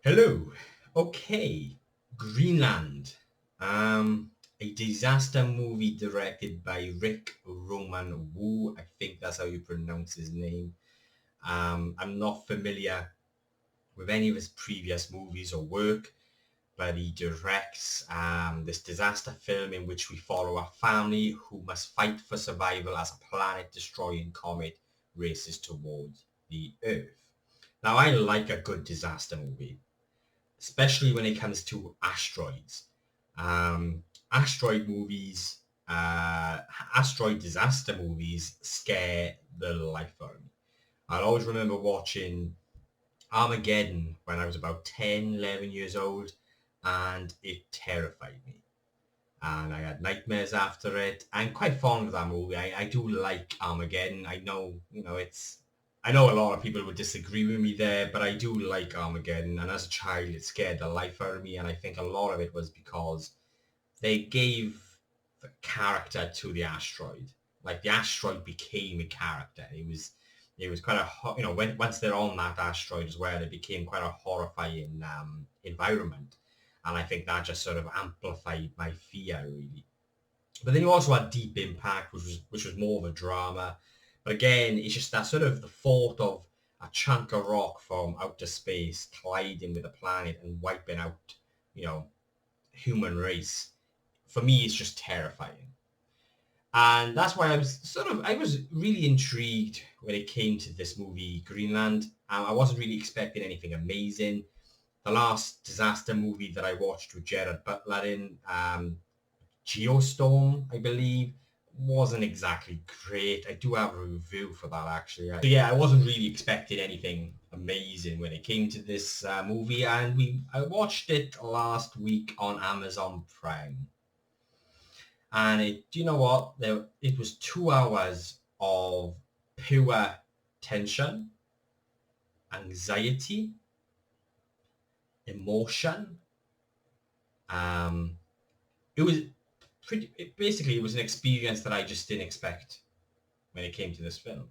Hello. Okay. Greenland. A disaster movie directed by Ric Roman Waugh. I think that's how you pronounce his name. I'm not familiar with any of his previous movies or work, but he directs this disaster film in which we follow a family who must fight for survival as a planet-destroying comet races towards the Earth. Now, I like a good disaster movie, especially when it comes to asteroids. Um, asteroid movies, asteroid disaster movies scare the life out of me. I'll always remember watching Armageddon when I was about 10, 11 years old, and it terrified me. And I had nightmares after it. I'm quite fond of that movie. I do like Armageddon. I know a lot of people would disagree with me there, but I do like Armageddon. And as a child, it scared the life out of me. And I think a lot of it was because they gave the character to the asteroid. Like the asteroid became a character. It was quite once they're on that asteroid as well, it became quite a horrifying environment. And I think that just sort of amplified my fear, really. But then you also had Deep Impact, which was more of a drama. But again, it's just that sort of the thought of a chunk of rock from outer space colliding with a planet and wiping out, you know, human race. For me, it's just terrifying. And that's why I was really intrigued when it came to this movie, Greenland. I wasn't really expecting anything amazing. The last disaster movie that I watched with Gerard Butler in, Geostorm, I believe, wasn't exactly great. I do have a review for that actually. So yeah, I wasn't really expecting anything amazing when it came to this movie, and I watched it last week on Amazon Prime, and do you know what? It was 2 hours of pure tension, anxiety, emotion. Um, it was basically it was an experience that I just didn't expect when it came to this film.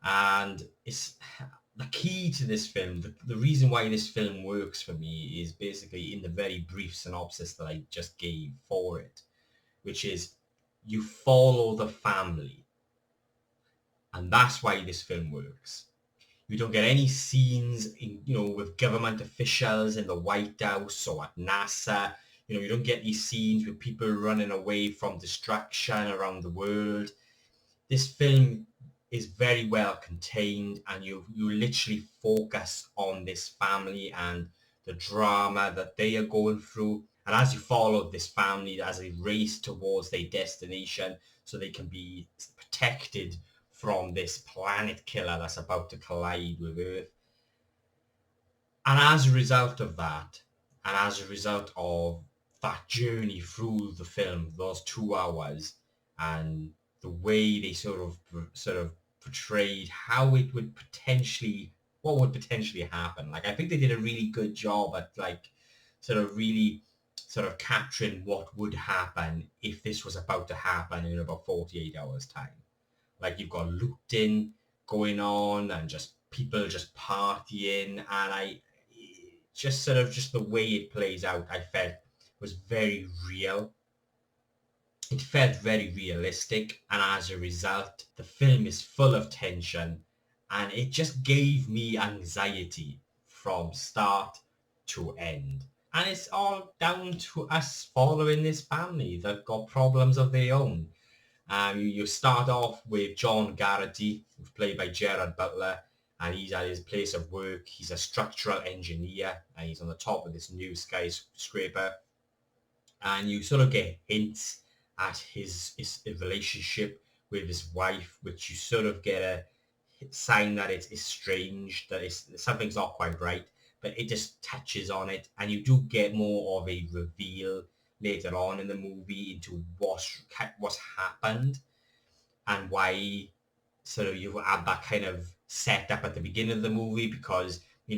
And it's the key to this film, the reason why this film works for me is basically in the very brief synopsis that I just gave for it, which is you follow the family. And that's why this film works. You don't get any scenes with government officials in the White House or at NASA. You don't get these scenes with people running away from destruction around the world. This film is very well contained, and you literally focus on this family and the drama that they are going through. And as you follow this family as they race towards their destination so they can be protected from this planet killer that's about to collide with Earth. And as a result of that, and as a result of that journey through the film, those 2 hours, and the way they sort of portrayed how it would potentially, what would potentially happen. Like, I think they did a really good job at sort of really sort of capturing what would happen if this was about to happen in about 48 hours time. Like, you've got looting going on and just people just partying, and I just sort of just the way it plays out, I felt was very real. It felt very realistic, and as a result, the film is full of tension, and it just gave me anxiety from start to end. And it's all down to us following this family that got problems of their own. You start off with John Garrity, who's played by Gerard Butler, and he's at his place of work. He's a structural engineer, and he's on the top of this new skyscraper. And you sort of get hints at his relationship with his wife, which you sort of get a sign that it's strange, that something's not quite right, but it just touches on it, and you do get more of a reveal later on in the movie into what's happened and why sort of you have that kind of setup at the beginning of the movie, because he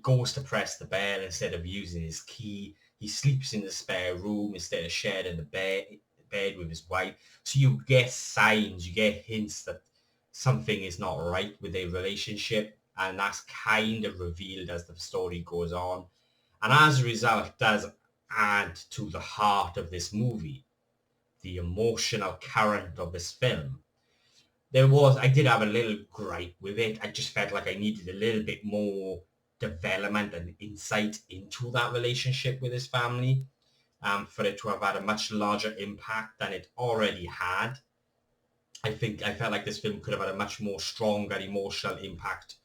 goes to press the bell instead of using his key. He sleeps in the spare room instead of sharing the bed with his wife. So you get signs, you get hints that something is not right with their relationship. and that's kind of revealed as the story goes on. And as a result, does add to the heart of this movie, the emotional current of this film. I did have a little gripe with it. I just felt like I needed a little bit more development and insight into that relationship with his family, for it to have had a much larger impact than it already had. I felt like this film could have had a much more stronger emotional impact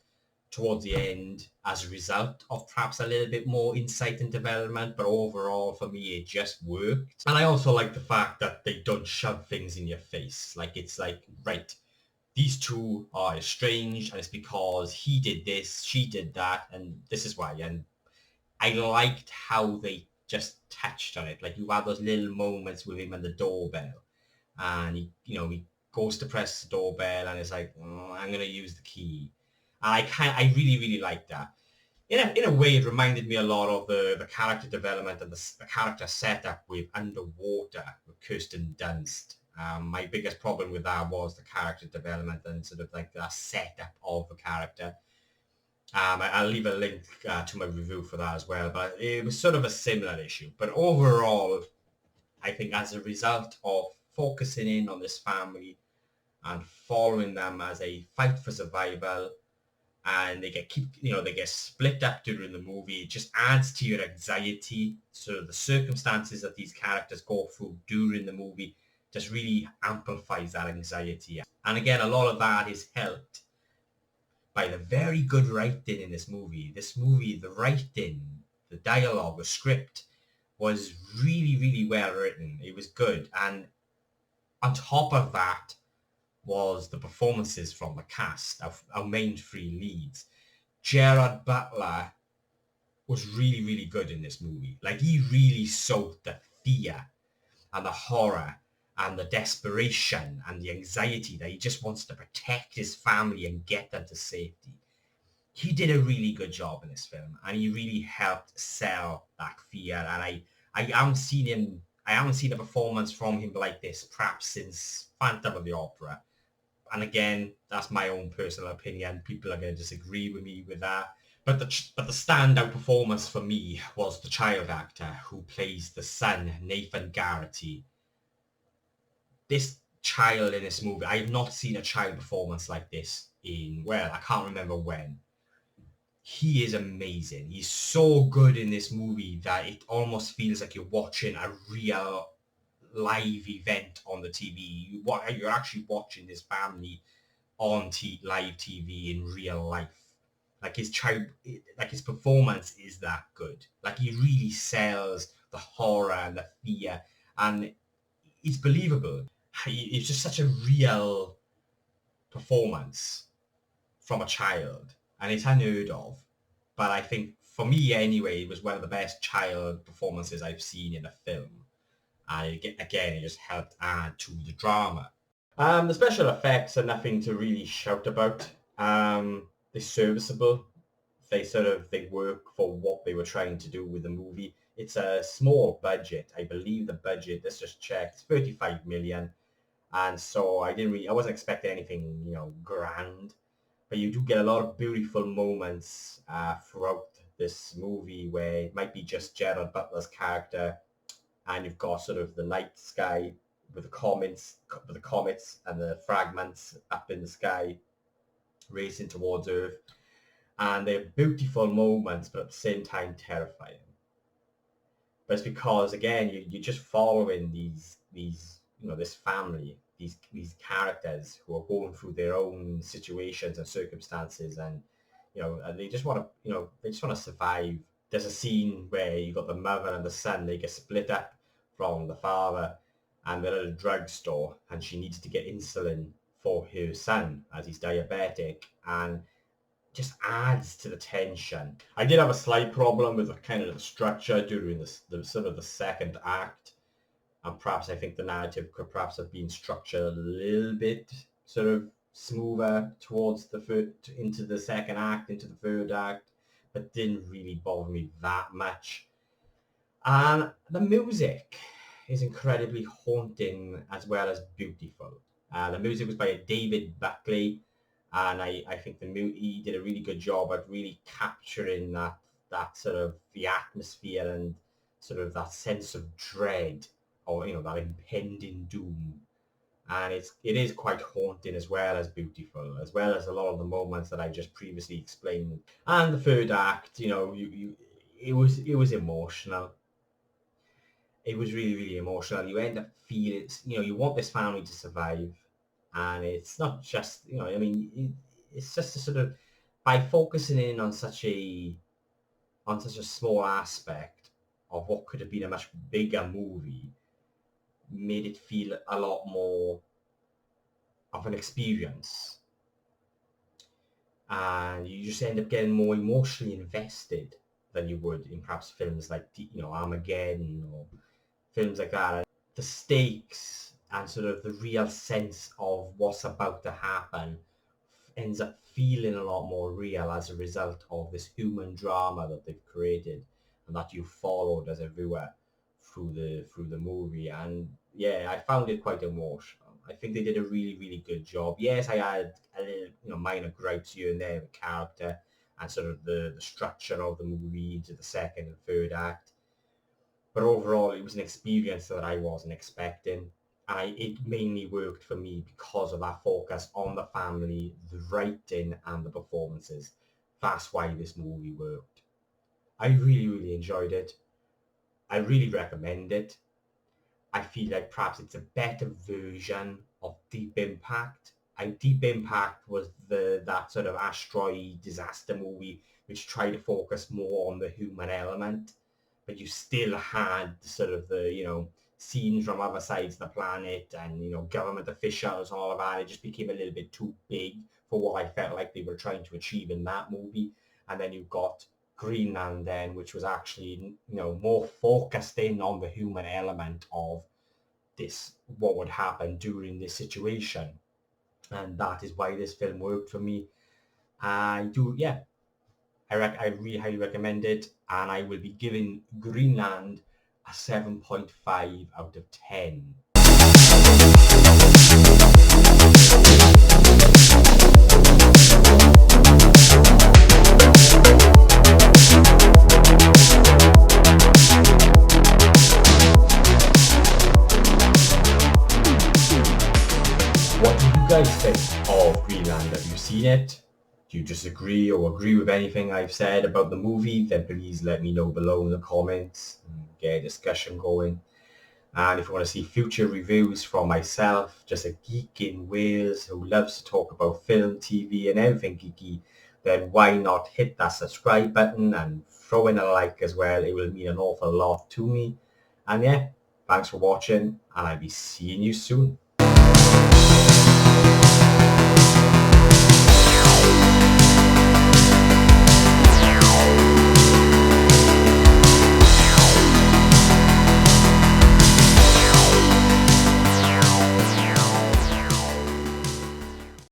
towards the end as a result of perhaps a little bit more insight and development, but overall for me it just worked. And I also like the fact that they don't shove things in your face. Like, it's like, right, these two are estranged and it's because he did this, she did that, and this is why. And I liked how they just touched on it. Like, you have those little moments with him and the doorbell, and he goes to press the doorbell and it's like, I'm going to use the key. And I really, really like that. In a way, it reminded me a lot of the character development and the character setup with Underwater with Kirsten Dunst. My biggest problem with that was the character development and sort of like the setup of the character. I'll leave a link to my review for that as well, but it was sort of a similar issue. But overall, I think as a result of focusing in on this family and following them as a fight for survival, and they get split up during the movie, it just adds to your anxiety. So the circumstances that these characters go through during the movie just really amplifies that anxiety. And again, a lot of that is helped by the very good writing in this movie. The writing, the dialogue, the script was really, really well written. It was good. And on top of that was the performances from the cast, our main three leads. Gerard Butler was really, really good in this movie. Like, he really sold the fear and the horror and the desperation and the anxiety that he just wants to protect his family and get them to safety. He did a really good job in this film, and he really helped sell that fear. And I haven't seen a performance from him like this perhaps since Phantom of the Opera. And again, that's my own personal opinion. People are going to disagree with me with that. But the standout performance for me was the child actor who plays the son, Nathan Garrity. This child in this movie, I have not seen a child performance like this I can't remember when. He is amazing. He's so good in this movie that it almost feels like you're watching a real live event on the TV. You're actually watching this family on live TV in real life. Like, his performance is that good. Like, he really sells the horror and the fear, and it's believable. It's just such a real performance from a child, and it's unheard of. But I think, for me anyway, it was one of the best child performances I've seen in a film. And again, it just helped add to the drama. The special effects are nothing to really shout about. They're serviceable. They work for what they were trying to do with the movie. It's a small budget. I believe the budget, let's just check, it's 35 million. And so I wasn't expecting anything, grand. But you do get a lot of beautiful moments throughout this movie where it might be just Gerard Butler's character, and you've got sort of the night sky with the comets and the fragments up in the sky racing towards Earth. And they're beautiful moments, but at the same time terrifying. But it's because, again, you're just following these this family, these characters who are going through their own situations and circumstances, and and they just want to survive. There's a scene where you got the mother and the son, they get split up from the father, and they're at a drugstore, and she needs to get insulin for her son as he's diabetic, and just adds to the tension. I did have a slight problem with the kind of the structure during the sort of the second act, and perhaps I think the narrative could perhaps have been structured a little bit sort of smoother towards into the second act, into the third act, but didn't really bother me that much. And the music is incredibly haunting as well as beautiful. The music was by David Buckley, And I think he did a really good job at really capturing that sort of the atmosphere and sort of that sense of dread, or that impending doom. And it is quite haunting as well as beautiful, as well as a lot of the moments that I just previously explained. And the third act, it was emotional. It was really, really emotional. You end up feeling, you want this family to survive, and it's not just, I mean, it's just a sort of, by focusing in on such a small aspect of what could have been a much bigger movie, made it feel a lot more of an experience, and you just end up getting more emotionally invested than you would in perhaps films like Armageddon or films like that. The stakes and sort of the real sense of what's about to happen ends up feeling a lot more real as a result of this human drama that they've created and that you followed as a viewer through the movie. And yeah, I found it quite emotional. I think they did a really, really good job. Yes, I had a little, minor gripes here and there with character and sort of the structure of the movie into the second and third act. But overall, it was an experience that I wasn't expecting. It mainly worked for me because of that focus on the family, the writing, and the performances. That's why this movie worked. I really, really enjoyed it. I really recommend it. I feel like perhaps it's a better version of Deep Impact. Deep Impact was that sort of asteroid disaster movie which tried to focus more on the human element, but you still had sort of the scenes from other sides of the planet and government officials and all of that. It just became a little bit too big for what I felt like they were trying to achieve in that movie. And then you've got Greenland then, which was actually more focused in on the human element of this, what would happen during this situation. And that is why this film worked for me. I do, yeah, I really highly recommend it, and I will be giving Greenland a 7.5 out of 10. What do you guys think of Greenland? Have you seen it? Do you disagree or agree with anything I've said about the movie? Then please let me know below in the comments and get a discussion going. And if you want to see future reviews from myself, just a geek in Wales who loves to talk about film, TV and everything geeky, then why not hit that subscribe button and throw in a like as well. It will mean an awful lot to me. And yeah, thanks for watching, and I'll be seeing you soon.